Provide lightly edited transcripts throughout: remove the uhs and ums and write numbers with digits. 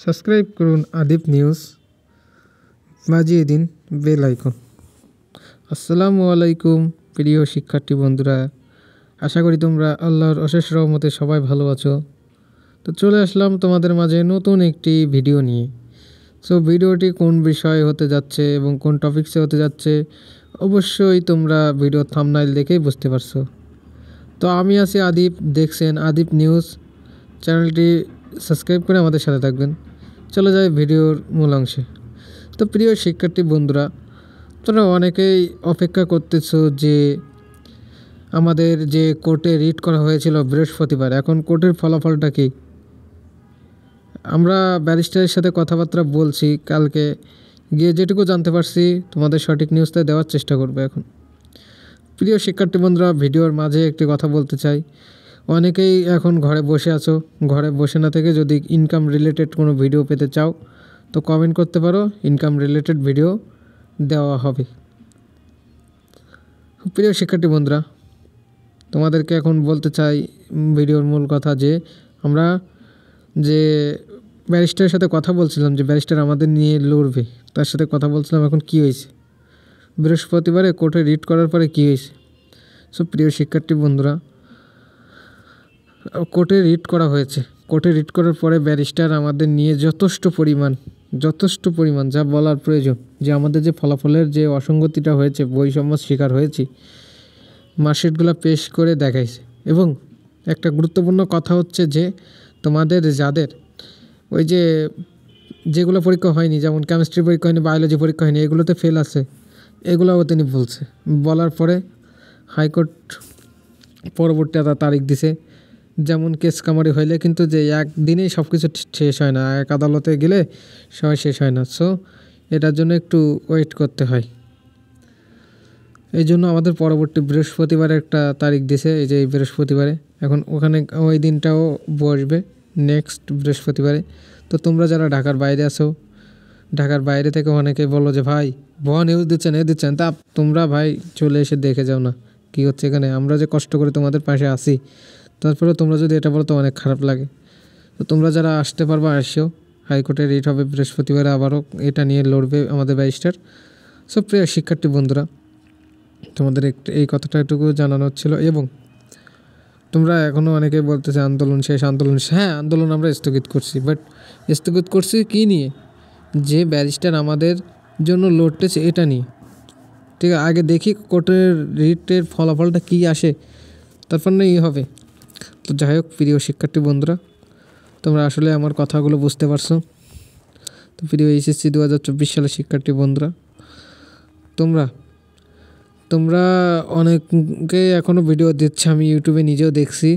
Subscribe করুন আদিপ news, বাজিয়ে দিন বেল আইকন। আসসালামু আলাইকুম প্রিয় শিক্ষার্থী বন্ধুরা, আশা করি তোমরা আল্লাহর অশেষ রহমতে সবাই ভালো আছো। তো চলে আসলাম তোমাদের মাঝে নতুন একটি ভিডিও নিয়ে। সো ভিডিওটি কোন বিষয়ে হতে যাচ্ছে এবং কোন টপিকসে হতে যাচ্ছে অবশ্যই তোমরা ভিডিও থাম্বনেইল দেখেই বুঝতে পারছো। তো আমি আছি আদিপ, দেখছেন আদিপ নিউজ। চ্যানেলটি সাবস্ক্রাইব করে আমাদের সাথে থাকবেন। চলে যায় ভিডিওর মূল অংশে। তো প্রিয় শিক্ষার্থী বন্ধুরা, তোমরা অনেকেই অপেক্ষা করতেছো যে আমাদের যে কোর্টে রিট করা হয়েছিল বৃহস্পতিবার, এখন কোর্টের ফলাফলটা কী। আমরা ব্যারিস্টারের সাথে কথাবার্তা বলছি, কালকে গিয়ে যেটুকু জানতে পারছি তোমাদের সঠিক নিউজটা দেওয়ার চেষ্টা করবো। এখন প্রিয় শিক্ষার্থী বন্ধুরা, ভিডিওর মাঝে একটি কথা বলতে চাই। অনেকেই এখন ঘরে বসে আছো, ঘরে বসে না থেকে যদি ইনকাম রিলেটেড কোনো ভিডিও পেতে চাও তো কমেন্ট করতে পারো, ইনকাম রিলেটেড ভিডিও দেওয়া হবে। প্রিয় শিক্ষার্থী বন্ধুরা, তোমাদেরকে এখন বলতে চাই ভিডিওর মূল কথা যে আমরা যে ব্যারিস্টারের সাথে কথা বলছিলাম, যে ব্যারিস্টার আমাদের নিয়ে লড়বে, তার সাথে কথা বলছিলাম। এখন কি হয়েছে, বৃহস্পতিবারে কোর্টে রিট করার পরে কি হয়েছে। সো প্রিয় শিক্ষার্থী বন্ধুরা, কোর্টে রিট করা হয়েছে। কোর্টে রিট করার পরে ব্যারিস্টার আমাদের নিয়ে যথেষ্ট পরিমাণ যা বলার প্রয়োজন, যে আমাদের যে ফলাফলের যে অসঙ্গতিটা হয়েছে, বৈষম্যর শিকার হয়েছি, মার্কশিটগুলো পেশ করে দেখাইছে। এবং একটা গুরুত্বপূর্ণ কথা হচ্ছে যে তোমাদের যাদের ওই যেগুলো পরীক্ষা হয়নি, যেমন কেমিস্ট্রি পরীক্ষা হয়নি, বায়োলজি পরীক্ষা হয়নি, এগুলোতে ফেল আছে, এগুলোও তিনি বলার পরে হাইকোর্ট পরবর্তী একটা তারিখ দিছে। যেমন কেস কামারি হইলে কিন্তু যে একদিনেই সব কিছু শেষ হয় না, এক আদালতে গেলে সবাই শেষ হয় না। সো এটার জন্য একটু ওয়েট করতে হয়। এই জন্য আমাদের পরবর্তী বৃহস্পতিবারে একটা তারিখ দিছে, এই যে এই বৃহস্পতিবারে। এখন ওখানে ওই দিনটাও বসবে নেক্সট বৃহস্পতিবারে। তো তোমরা যারা ঢাকার বাইরে আছো, ঢাকার বাইরে থেকে অনেকে বলো যে ভাই নিউজ দিচ্ছেন, তা তোমরা ভাই চলে এসে দেখে যাও না কি হচ্ছে এখানে। আমরা যে কষ্ট করে তোমাদের পাশে আসি, তারপরেও তোমরা যদি এটা বলো তো অনেক খারাপ লাগে। তো তোমরা যারা আসতে পারবা আসিও, হাইকোর্টে রিট হবে বৃহস্পতিবারে, আবারও এটা নিয়ে লড়বে আমাদের ব্যারিস্টার। সো প্রিয় শিক্ষার্থী বন্ধুরা, তোমাদের এই কথাটা একটুকু জানানো হচ্ছিল। এবং তোমরা এখনও অনেকেই বলতেছে আন্দোলন শেষ। হ্যাঁ, আন্দোলন আমরা স্থগিত করছি, বাট স্থগিত করছি কী নিয়ে, যে ব্যারিস্টার আমাদের জন্য লড়তেছে এটা নিয়ে। ঠিক আছে, আগে দেখি কোর্টের রিটের ফলাফলটা কী আসে, তারপর না হবে। তো যাই হোক প্রিয় শিক্ষার্থী বন্ধুরা, তোমরা আসলে আমার কথাগুলো বুঝতে পারছো। তো প্রিয় এইচএসসি 2024 সালের শিক্ষার্থী বন্ধুরা, তোমরা অনেকে এখনও ভিডিও দিচ্ছে, আমি ইউটিউবে নিজেও দেখছি,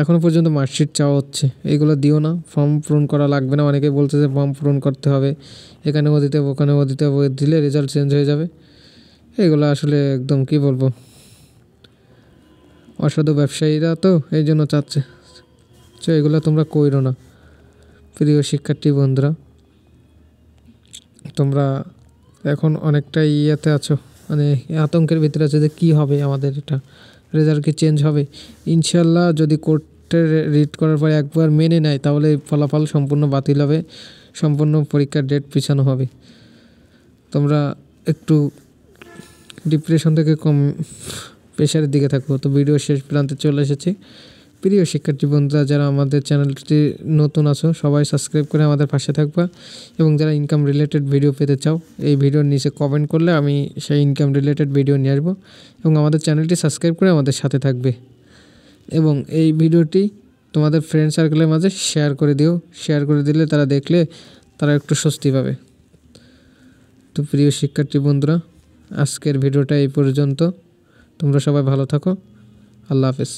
এখনও পর্যন্ত মার্কশিট চাওয়া হচ্ছে। এইগুলো দিও না, ফর্ম পূরণ করা লাগবে না। অনেকে বলছে যে ফর্ম পূরণ করতে হবে, এখানেও দিতে হবে ওখানেও দিতে হবে, দিলে রেজাল্ট চেঞ্জ হয়ে যাবে। এগুলো আসলে একদম কি বলবো, অসাধু ব্যবসায়ীরা তো এই জন্য চাচ্ছে। তো এগুলো তোমরা কইরো না প্রিয় শিক্ষার্থী বন্ধুরা। তোমরা এখন অনেকটা ইয়েতে আছো, মানে আতঙ্কের ভিতরে আছে যে কী হবে, আমাদের এটা রেজাল্ট কি চেঞ্জ হবে। ইনশাল্লাহ যদি কোর্টে রিট করার পরে একবার মেনে নেয়, তাহলে ফলাফল সম্পূর্ণ বাতিল হবে, সম্পূর্ণ পরীক্ষার ডেট পিছানো হবে। তোমরা একটু ডিপ্রেশন থেকে কম প্রেশারের দিকে থাকবো। তো ভিডিও শেষ প্রান্তে চলে এসেছি। প্রিয় শিক্ষার্থী বন্ধুরা, যারা আমাদের চ্যানেলটি নতুন আছো সবাই সাবস্ক্রাইব করে আমাদের পাশে থাকবা। এবং যারা ইনকাম রিলেটেড ভিডিও পেতে চাও, এই ভিডিওর নিচে কমেন্ট করলে আমি সেই ইনকাম রিলেটেড ভিডিও নিয়ে আসবো। এবং আমাদের চ্যানেলটি সাবস্ক্রাইব করে আমাদের সাথে থাকবে। এবং এই ভিডিওটি তোমাদের ফ্রেন্ড সার্কেলের মাঝে শেয়ার করে দিও। শেয়ার করে দিলে তারা দেখলে তারা একটু স্বস্তি পাবে। তো প্রিয় শিক্ষার্থী বন্ধুরা, আজকের ভিডিওটা এই পর্যন্ত। তোমরা সবাই ভালো থাকো। আল্লাহ হাফেজ।